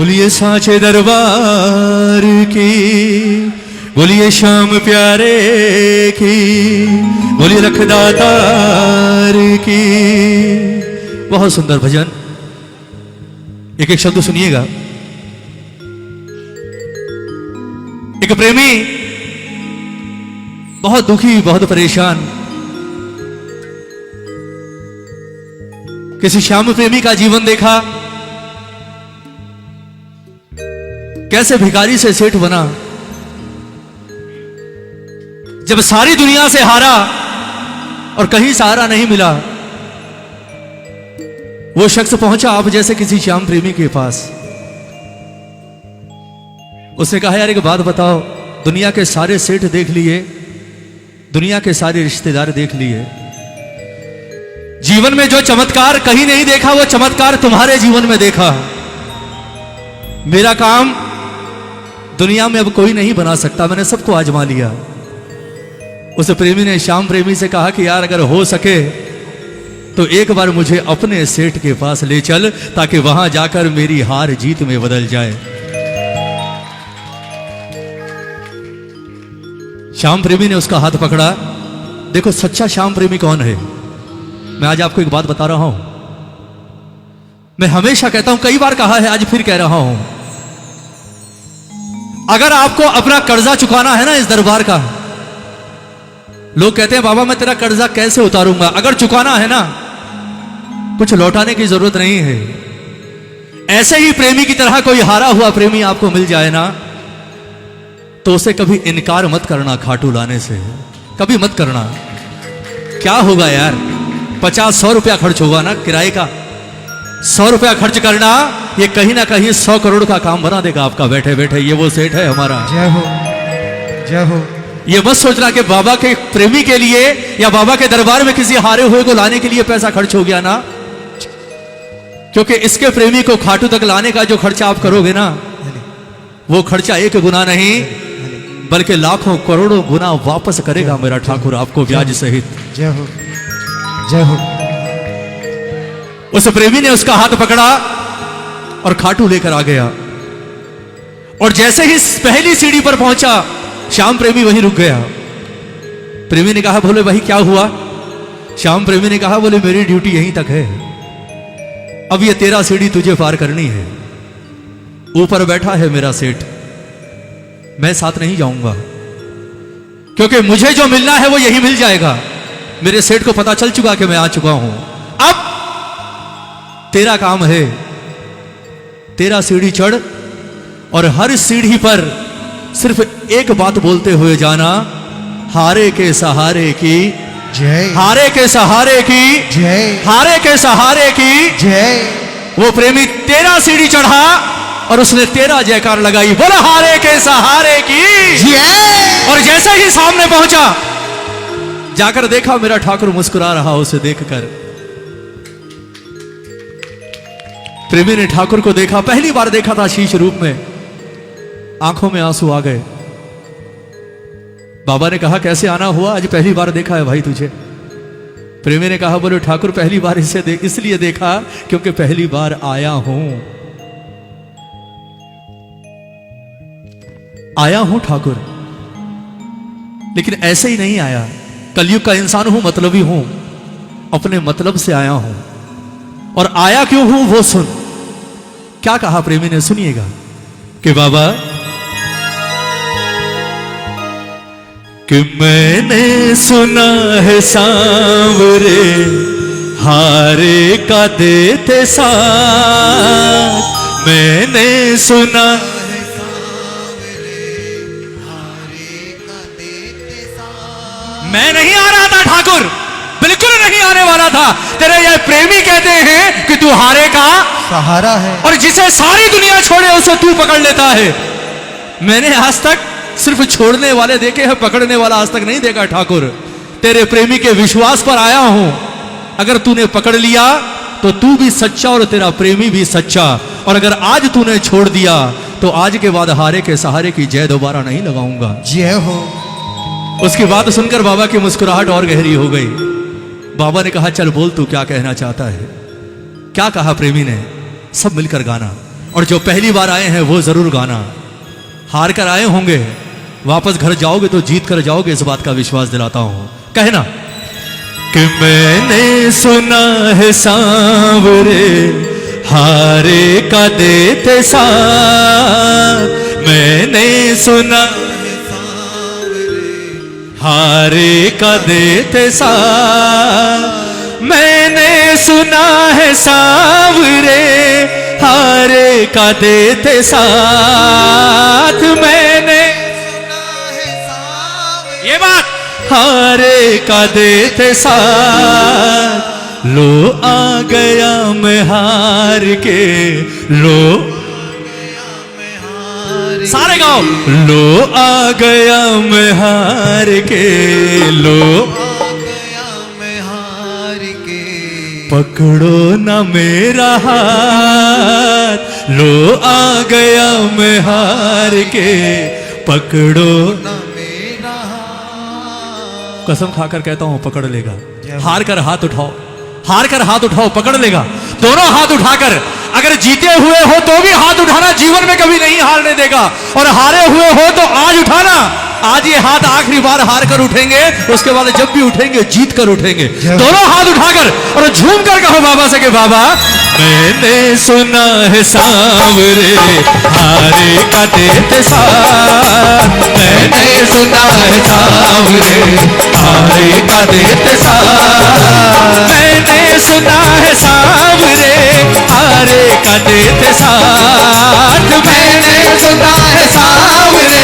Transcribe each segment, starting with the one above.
बोलिए सांचे दरबार की, बोलिए श्याम प्यारे की, बोलिए लखदातार की। बहुत सुंदर भजन, एक एक शब्द सुनिएगा। एक प्रेमी बहुत दुखी, बहुत परेशान, किसी श्याम प्रेमी का जीवन देखा, कैसे भिखारी से सेठ बना। जब सारी दुनिया से हारा और कहीं सहारा नहीं मिला, वो शख्स पहुंचा आप जैसे किसी श्याम प्रेमी के पास। उसने कहा यार एक बात बताओ, दुनिया के सारे सेठ देख लिए, दुनिया के सारे रिश्तेदार देख लिए, जीवन में जो चमत्कार कहीं नहीं देखा वो चमत्कार तुम्हारे जीवन में देखा। मेरा काम दुनिया में अब कोई नहीं बना सकता, मैंने सबको आजमा लिया। उस प्रेमी ने श्याम प्रेमी से कहा कि यार अगर हो सके तो एक बार मुझे अपने सेठ के पास ले चल, ताकि वहां जाकर मेरी हार जीत में बदल जाए। श्याम प्रेमी ने उसका हाथ पकड़ा। देखो सच्चा श्याम प्रेमी कौन है, मैं आज आपको एक बात बता रहा हूं। मैं हमेशा कहता हूं, कई बार कहा है, आज फिर कह रहा हूं, अगर आपको अपना कर्जा चुकाना है ना इस दरबार का, लोग कहते हैं बाबा मैं तेरा कर्जा कैसे उतारूंगा, अगर चुकाना है ना, कुछ लौटाने की जरूरत नहीं है। ऐसे ही प्रेमी की तरह कोई हारा हुआ प्रेमी आपको मिल जाए ना, तो उसे कभी इनकार मत करना खाटू लाने से, कभी मत करना। क्या होगा यार, 50-100 रुपया खर्च होगा ना किराए का, 100 रुपया खर्च करना, ये कहीं ना कहीं 100 करोड़ का काम बना देगा आपका बैठे बैठे। ये वो सेठ है हमारा। जय हो, जय हो। ये मत सोचना कि बाबा के प्रेमी के लिए या बाबा के दरबार में किसी हारे हुए को लाने के लिए पैसा खर्च हो गया ना, क्योंकि इसके प्रेमी को खाटू तक लाने का जो खर्चा आप करोगे ना, वो खर्चा एक गुना नहीं बल्कि लाखों करोड़ों गुना वापस करेगा मेरा ठाकुर आपको ब्याज सहित। जय हो, जय हो। उस प्रेमी ने उसका हाथ पकड़ा और खाटू लेकर आ गया, और जैसे ही पहली सीढ़ी पर पहुंचा श्याम प्रेमी वहीं रुक गया। प्रेमी ने कहा बोले भाई क्या हुआ? श्याम प्रेमी ने कहा बोले मेरी ड्यूटी यहीं तक है, अब ये 13 सीढ़ी तुझे पार करनी है। ऊपर बैठा है मेरा सेठ, मैं साथ नहीं जाऊंगा, क्योंकि मुझे जो मिलना है वो यही मिल जाएगा। मेरे सेठ को पता चल चुका कि मैं आ चुका हूं, अब तेरा काम है, 13 सीढ़ी चढ़ और हर सीढ़ी पर सिर्फ एक बात बोलते हुए जाना, हारे के सहारे की जय, हारे के सहारे की जय, हारे के सहारे की जय। वो प्रेमी 13 सीढ़ी चढ़ा और उसने 13 जयकार लगाई, बोला हारे के सहारे की जय। और जैसे ही सामने पहुंचा, जाकर देखा मेरा ठाकुर मुस्कुरा रहा उसे देखकर। प्रेमी ने ठाकुर को देखा, पहली बार देखा था शीश रूप में, आंखों में आंसू आ गए। बाबा ने कहा कैसे आना हुआ, आज पहली बार देखा है भाई तुझे। प्रेमी ने कहा बोले ठाकुर पहली बार इसे इसलिए देखा क्योंकि पहली बार आया हूं, आया हूं ठाकुर, लेकिन ऐसे ही नहीं आया, कलयुग का इंसान हूं, मतलबी हूं, अपने मतलब से आया हूं। और आया क्यों हूं वो सुन। क्या कहा प्रेमी ने, सुनिएगा कि बाबा कि मैंने सुना है सांवरे हारे का देते साथ, मैंने सुना है सांवरे हारे का देते साथ। मैं नहीं आ रहा था ठाकुर, बिल्कुल नहीं आने वाला था। तेरे ये प्रेमी कहते हैं कि तू हारे का सहारा है, और जिसे सारी दुनिया छोड़े उसे तू पकड़ लेता है। मैंने आज तक सिर्फ छोड़ने वाले देखे हैं, पकड़ने वाला आज तक नहीं देखा ठाकुर। तेरे प्रेमी के विश्वास पर आया हूं, अगर तूने पकड़ लिया तो तू भी सच्चा और तेरा प्रेमी भी सच्चा, और अगर आज तूने छोड़ दिया तो आज के बाद हारे के सहारे की जय दोबारा नहीं लगाऊंगा। जय हो। उसकी बात सुनकर बाबा की मुस्कुराहट और गहरी हो गई। बाबा ने कहा चल बोल तू क्या कहना चाहता है। क्या कहा प्रेमी ने, सब मिलकर गाना। और जो पहली बार आए हैं वो जरूर गाना। हार कर आए होंगे, वापस घर जाओगे तो जीत कर जाओगे, इस बात का विश्वास दिलाता हूं। कहना कि मैंने सुना है सांवरे हारे का देते साथ, मैंने सुना हारे का देते साथ, मैंने सुना है सांवरे हारे का देते साथ, मैंने ये बात हारे का देते साथ। लो आ गया मैं हार के, लो सारे गाओ, लो आ गया मैं हार के, लो आ गया मैं हार के, पकड़ो ना मेरा हाथ, लो आ गया मैं हार के, पकड़ो ना मेरा हाथ। कसम खाकर कहता हूं पकड़ लेगा। हार कर हाथ उठाओ, हार कर हाथ उठाओ, पकड़ लेगा। दोनों हाथ उठाकर, अगर जीते हुए हो तो भी हाथ उठाना, जीवन में कभी नहीं हारने देगा। और हारे हुए हो तो आज उठाना, आज ये हाथ आखिरी बार हार कर उठेंगे, उसके बाद जब भी उठेंगे जीत कर उठेंगे। दोनों हाथ उठाकर और झूम कर कहो बाबा से कि बाबा मैंने सुना है सांवरे हारे का देते साथ, मैंने सुना है सांवरे हारे का देते साथ, मैंने सुना है सांवरे हारे का देते साथ, मैंने सुना है सांवरे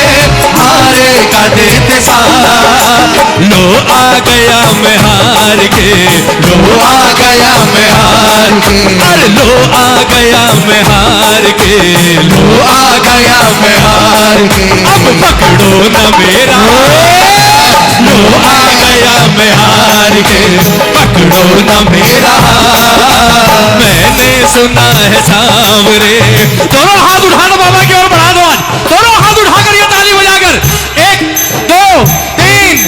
हारे का देते साथ। लो आ गया मैं हार के, लो आ गया मैं हार के, अरे लो आ गया मैं हार के, लो आ गया मैं हार के, अब पकड़ो ना मेरा, लो आ गया मैं हार के, पकड़ो ना मेरा, मैंने सुना है सांवरे। दोनों हाथ उठाना बाबा की ओर बढ़ा दो, आज दोनों हाथ उठाकर ये ताली बजाकर 1 2 3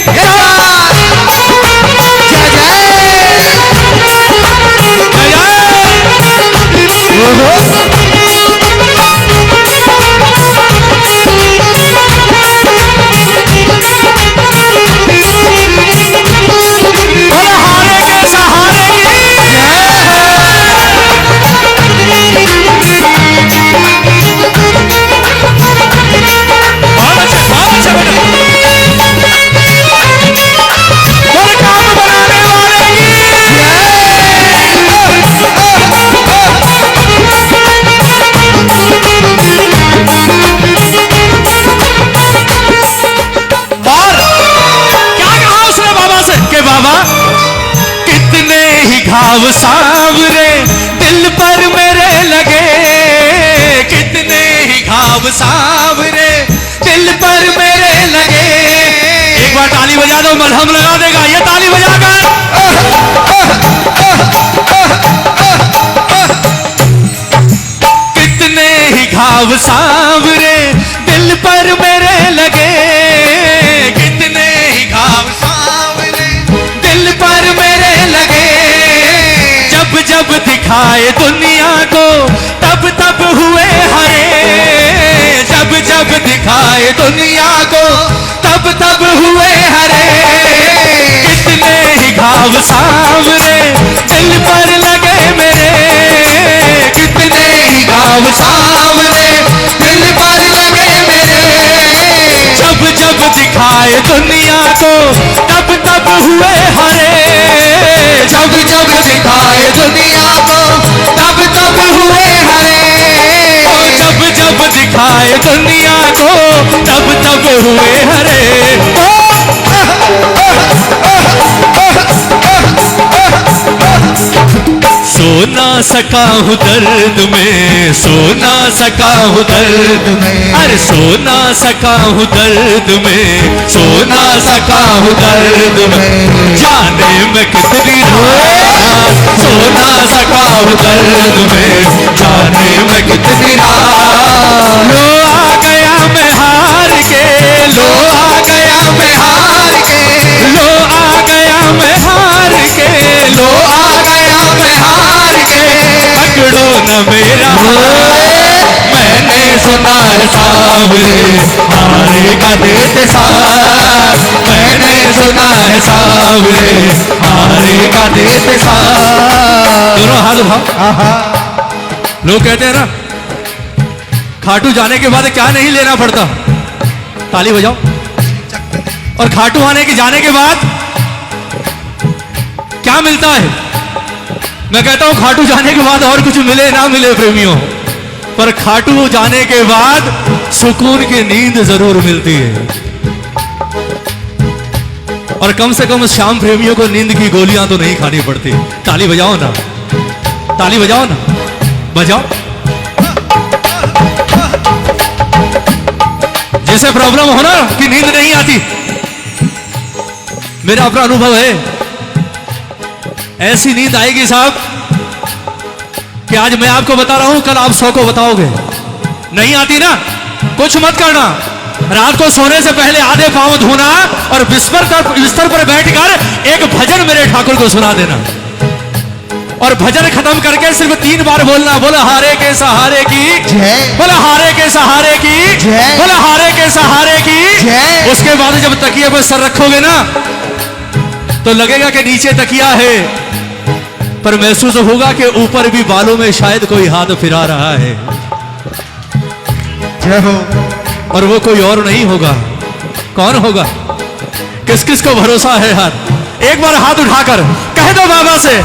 घाव सांवरे दिल पर मेरे लगे, कितने ही घाव सांवरे दिल पर मेरे लगे। एक बार ताली बजा दो, मलहम लगा देगा ये ताली बजाकर। कितने ही घाव सांवरे दिल पर मेरे लगे, कितने ही घाव सांवरे दिल पर मेरे लगे। जब दिखाए दुनिया को तब तब हुए हरे, जब दिखाए दुनिया को तब तब हुए हरे। कितने ही घाव सांवरे दिल पर लगे मेरे, कितने ही घाव सांवरे दिल पर लगे मेरे। जब दिखाए दुनिया को तब तब हुए हरे, जब दिखाए दुनिया को तब तब हुए हरे। जब दिखाए दुनिया को तब तब हुए हरे। सो ना सका हूँ दर्द में, सो ना सका हूँ दर्द में, अरे सो ना सका हूँ दर्द में, सो ना सका हूँ दर्द में। जाने में कितनी रात, सो ना सका हूँ दर्द में, जाने में कितनी रात। लो आ गया मैं हार के, लो आ गया मैं हार के, लो आ गया मैं हार के, लो आ गया मैं हार के। पकड़ो न मेरा हाथ, सुना है सांवरे हारे का देते साथ, मैंने सुना है सांवरे हारे का देते साथ। दोनों हाथ उठाओ। लोग कहते हैं ना खाटू जाने के बाद क्या नहीं लेना पड़ता, ताली बजाओ। और खाटू आने के जाने के बाद क्या मिलता है? मैं कहता हूं खाटू जाने के बाद और कुछ मिले ना मिले प्रेमियों, पर खाटू जाने के बाद सुकून की नींद जरूर मिलती है। और कम से कम श्याम प्रेमियों को नींद की गोलियां तो नहीं खानी पड़ती। ताली बजाओ ना, ताली बजाओ ना, बजाओ। जिसे प्रॉब्लम हो ना कि नींद नहीं आती, मेरा अपना अनुभव है, ऐसी नींद आएगी साहब कि आज मैं आपको बता रहा हूं, कल आप 100 को बताओगे। नहीं आती ना, कुछ मत करना, रात को सोने से पहले आधे पांव धोना और बिस्तर पर बैठकर एक भजन मेरे ठाकुर को सुना देना, और भजन खत्म करके सिर्फ 3 बार बोलना, बोला हारे के सहारे की जय, बोला हारे के सहारे की जय, बोला हारे के सहारे की जय। उसके बाद जब तकिए पर सर रखोगे ना तो लगेगा कि नीचे तकिया है, पर महसूस होगा कि ऊपर भी बालों में शायद कोई हाथ फिरा रहा है। जय हो। और वो कोई और नहीं होगा, कौन होगा? किस किस को भरोसा है यार? एक बार हाथ उठाकर कह दो बाबा से,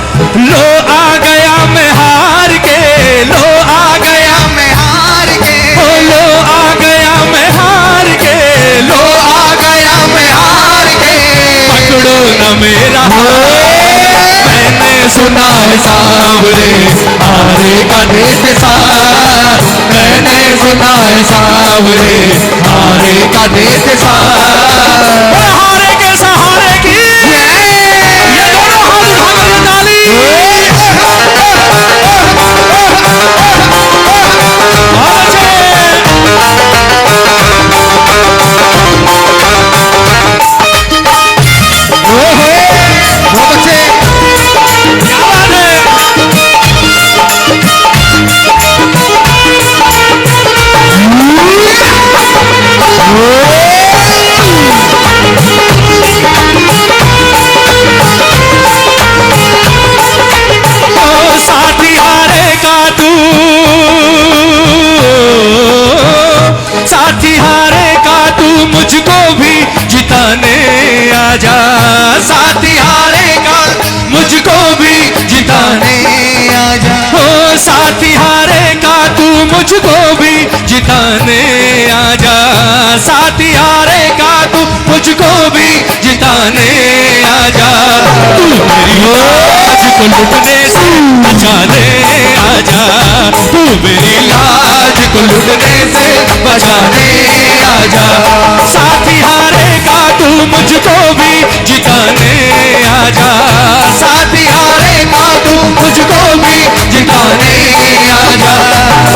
लो आ गया मैं हार के, लो आ गया मैं हार के, ओ लो आ गया मैं हार के, लो आ गया मैं हार के, पकड़ो न मेरा हाथ, मैंने सुना है सांवरे हारे का देते साथ, मैंने सुना है सांवरे हारे का देते साथ। हारे के सहारे की मुझको भी जिताने आजा, साथी हारेगा मुझको भी जिताने आजा, हो साथी हारेगा तू मुझको भी जिताने आजा, साथी हारेगा तू मुझको भी जिताने आजा, तू मेरी लाज को लुटने से बचाने आजा, तू मेरी लाज को लुटने से बचाने आजा, साथी हारेगा तू मुझको भी जिताने आजा, साथी हारेगा तू मुझको भी जिताने आजा,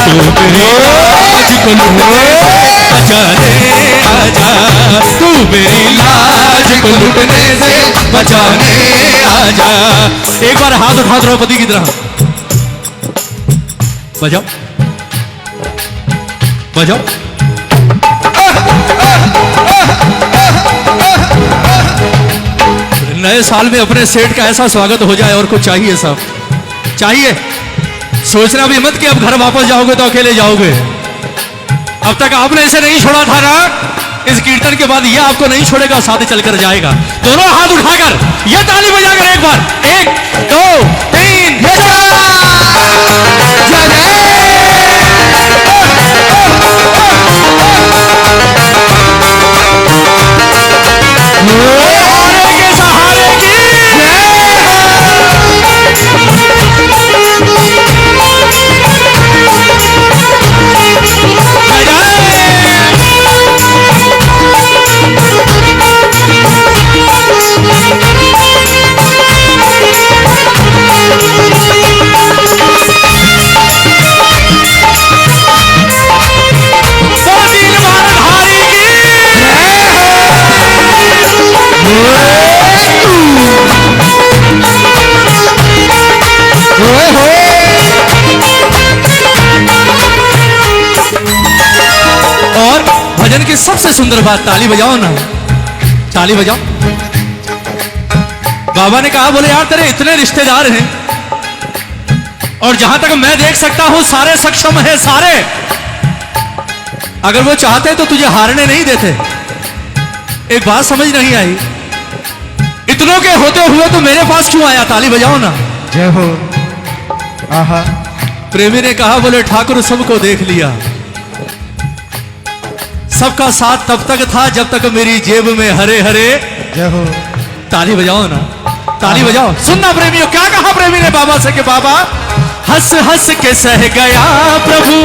तू मेरी लाज को लुटने से बचाने आजा, तू मेरी लाज को लुटने से बचाने आजा। एक बार हाथ उठा द्रौपदी की तरह बजाओ, बजाओ। नए साल में अपने सेठ का ऐसा स्वागत हो जाए, और कुछ चाहिए साहब, चाहिए। सोचना भी मत कि अब घर वापस जाओगे तो अकेले जाओगे। अब तक आपने इसे नहीं छोड़ा था ना, इस कीर्तन के बाद ये आपको नहीं छोड़ेगा, साथ चलकर जाएगा। दोनों हाथ उठाकर ये ताली बजाकर एक बार, 1 2 3 सबसे सुंदर बात, ताली बजाओ ना, ताली बजाओ। बाबा ने कहा, बोले यार तेरे इतने रिश्तेदार हैं और जहां तक मैं देख सकता हूं सारे सक्षम है, सारे। अगर वो चाहते तो तुझे हारने नहीं देते। एक बात समझ नहीं आई, इतनों के होते हुए तो मेरे पास क्यों आया? ताली बजाओ ना। जय हो। आहा। प्रेमी ने कहा, बोले ठाकुर सबको देख लिया, सबका साथ तब तक था जब तक मेरी जेब में हरे हरे। जय हो। ताली बजाओ ना, ताली बजाओ। सुनना प्रेमियों, क्या कहा प्रेमी ने बाबा से कि बाबा हंस हंस के सह गया प्रभु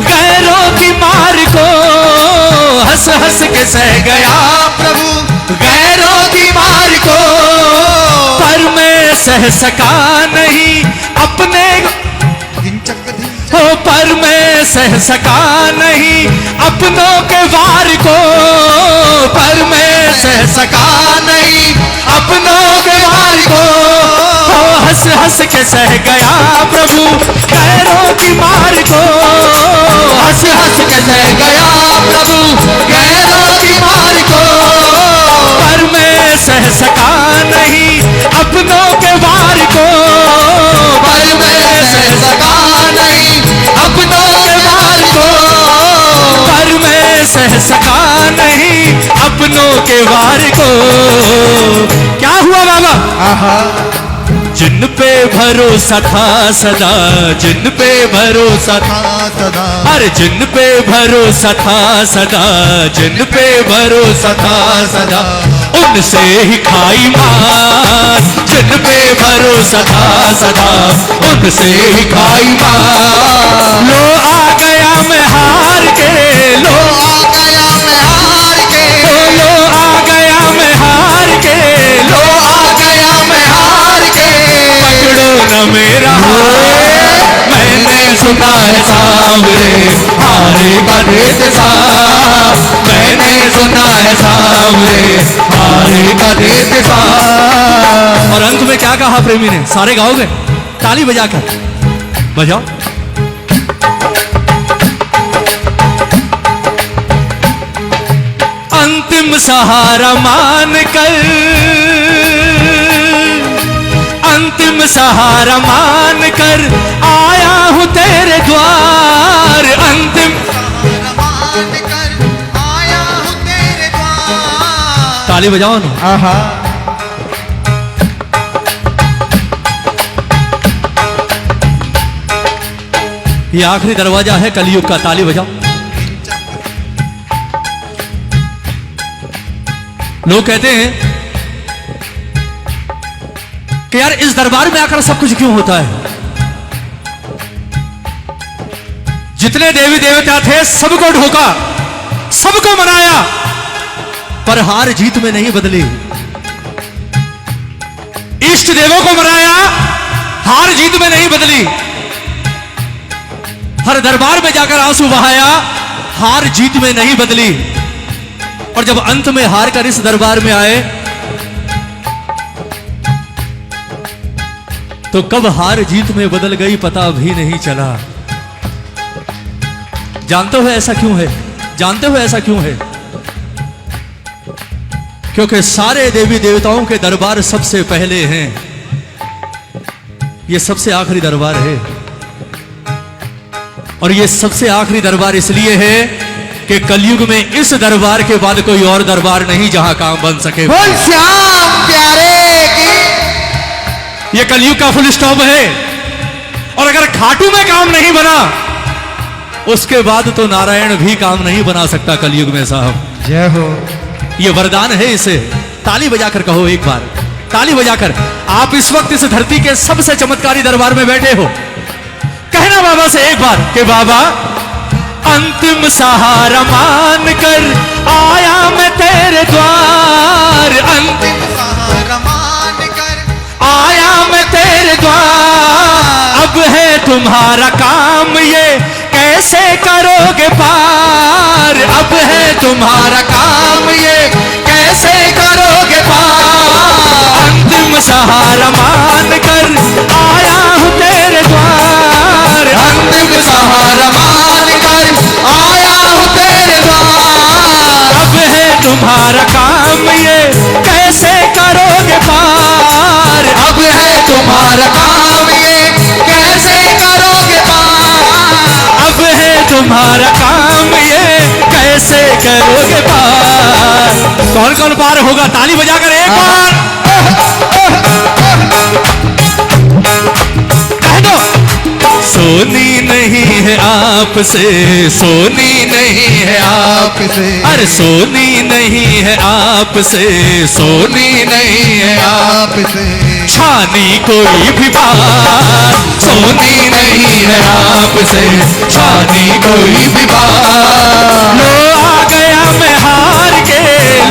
गैरों की मार को, हंस हंस के सह गया प्रभु गैरों की मार को, पर मैं सह सका नहीं अपने हो, पर मैं सह सका नहीं अपनों के वार को, पर मैं सह सका नहीं अपनों के वार को, हो हंस हंस के सह गया प्रभु गैरों की मार को, हंस हंस के सह गया प्रभु गैरों की मार को, पर मैं सह सका नहीं अपनों के वार को, पर मैं सह सका नहीं अपनों के वार को, पर मैं सह सका नहीं अपनों के वार को। क्या हुआ बाबा? आहा। जिन पे भरोसा था सदा, जिन पे भरोसा था सदा, अरे जिन पे भरोसा था सदा, जिन पे भरोसा था सदा, उनसे ही खाई मार, जिन पे भरोसा था सदा, उनसे ही खाई मार। लो आ गया मैं हार के, लो आ गया मैं हार के, लो आ गया मैं हार के, लो आ गया मैं हार के, पकड़ो न मेरा हाथ, मैंने सुना है सांवरे हारे का देश सा, मैंने सुना है सांवरे हारे का देश सा। और अंत में क्या कहा प्रेमी ने? सारे गाओगे? ताली बजाकर बजाओ। अंतिम सहारा मान कर, अंतिम सहारा मान कर आया हूं तेरे द्वार, अंतिम सहारा मान कर आया हूं तेरे द्वार। ताली बजाओ ना। आहा। ये आखिरी दरवाजा है कलयुग का, ताली बजाओ। लोग कहते हैं कि यार इस दरबार में आकर सब कुछ क्यों होता है? जितने देवी देवता थे सबको ढोका, सबको मनाया, पर हार जीत में नहीं बदली। इष्ट देवों को मनाया, हार जीत में नहीं बदली। हर दरबार में जाकर आंसू बहाया, हार जीत में नहीं बदली। और जब अंत में हार कर इस दरबार में आए तो कब हार जीत में बदल गई पता भी नहीं चला। जानते हो ऐसा क्यों है? जानते हो ऐसा क्यों है? क्योंकि सारे देवी देवताओं के दरबार सबसे पहले हैं, ये सबसे आखिरी दरबार है। और ये सबसे आखिरी दरबार इसलिए है कि कलयुग में इस दरबार के बाद कोई और दरबार नहीं जहां काम बन सके। बोल श्याम प्यारे की। ये कलयुग का फुल स्टॉप है। और अगर खाटू में काम नहीं बना उसके बाद तो नारायण भी काम नहीं बना सकता कलयुग में साहब। जय हो। ये वरदान है इसे। ताली बजाकर कहो एक बार, ताली बजाकर। आप इस वक्त इस धरती के सबसे चमत्कारी दरबार में बैठे हो। कहना बाबा से एक बार कि बाबा अंतिम सहारा मान कर आया मैं तेरे द्वार, अंतिम सहारा मान कर आया मैं तेरे द्वार। अब है तुम्हारा काम ये कैसे करोगे पार, अब है तुम्हारा काम ये कैसे करोगे पार। अंतिम सहारा मान कर आया हूं तेरे द्वार, अंतिम सहारा मान कर आया हूं तेरे द्वार। अब तुम्हारा काम ये कैसे करोगे पार। कौन कौन पार होगा, ताली बजाकर एक बार कह दो। सोनी नहीं है आपसे, सोनी नहीं है आपसे, अरे सोनी नहीं है आपसे, सोनी नहीं है आपसे, छानी कोई भी बात, सोनी नहीं है आपसे, छानी कोई भी बात। लो आ गया मैं हार के,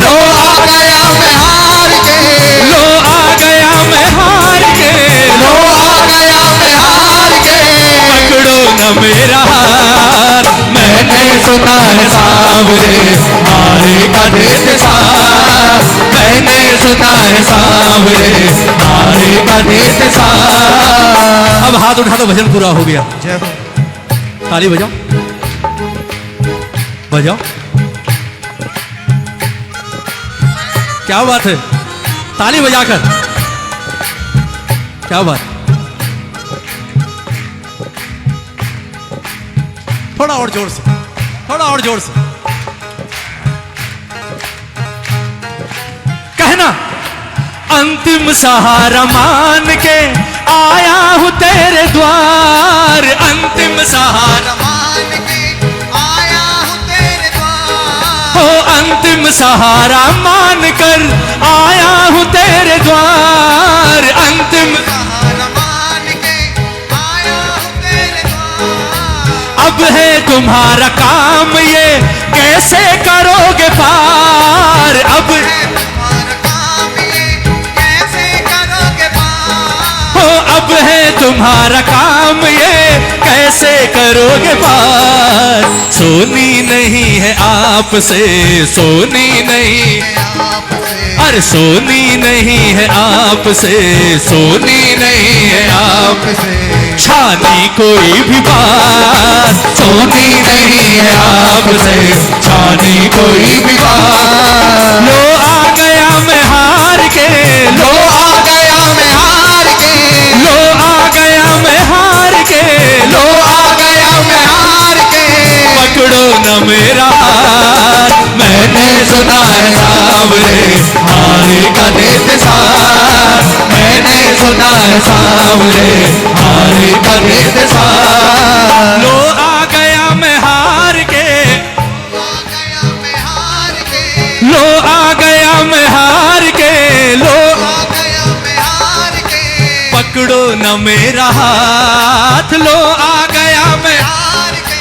लो आ गया मैं हार के, लो आ गया मैं हार के, लो आ गया मैं हार के। पकड़ो न मेरा हाथ, मैंने सुना है सांवरे हारे का देते साथ, मैंने सुना है सांवरे हारे का देते साथ। अब हाथ उठा दो, भजन पूरा हो गया। जय हो। ताली बजाओ बजाओ, क्या बात है, ताली बजाकर, क्या बात। थोड़ा और जोर से, थोड़ा और जोर से कहना। अंतिम सहारा मान के आया हूं तेरे द्वार, अंतिम सहारा मान के आया हूँ तेरे द्वार, हो, अंतिम सहारा मान कर आया हूं तेरे द्वार, अंतिम सहारा मान के आया हूँ तेरे द्वार। अब है तुम्हारा काम ये कैसे करोगे पार, अब तुम्हारा काम ये कैसे करोगे पार। हो, अब है तुम्हारा काम ये कैसे करोगे पार। सोनी नहीं है आपसे, सोनी नहीं, आपसे, अरे सोनी नहीं है आपसे, सोनी नहीं है आपसे, छानी कोई भी बात, सोनी नहीं है आपसे, छानी कोई भी बात। लो आ गया मैं हार के, लो आ गया मैं हार के, लो आ गया मैं हार के, लो आ गया मैं हार के। पकड़ो न मेरा हाथ, मैंने सुना है सांवरे हारे का देते साथ, मैंने सुना है सांवरे हारे का देते साथ। लो आ गया मैं हार के, आ गया मैं हार के, लो आ गया मैं हार के, लो आ गया मैं हार के, पकड़ो न मेरा हाथ, लो आ गया मैं, हार के,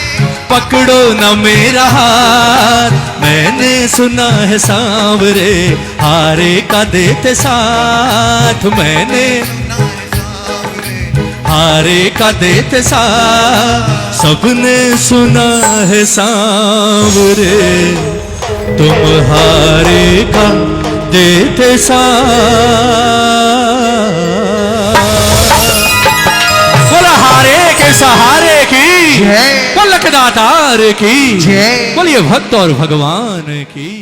पकड़ो न मेरा हाथ। मैंने सुना है सांवरे हारे का देते साथ, मैंने सुना है सांवरे, हारे का देते साथ। सबने सुना है सांवरे तुम हारे का देते साथ। बोला हारे के सहारे की, जय, बोल लखदातार की, जय। बोलिए भक्त और भगवान की।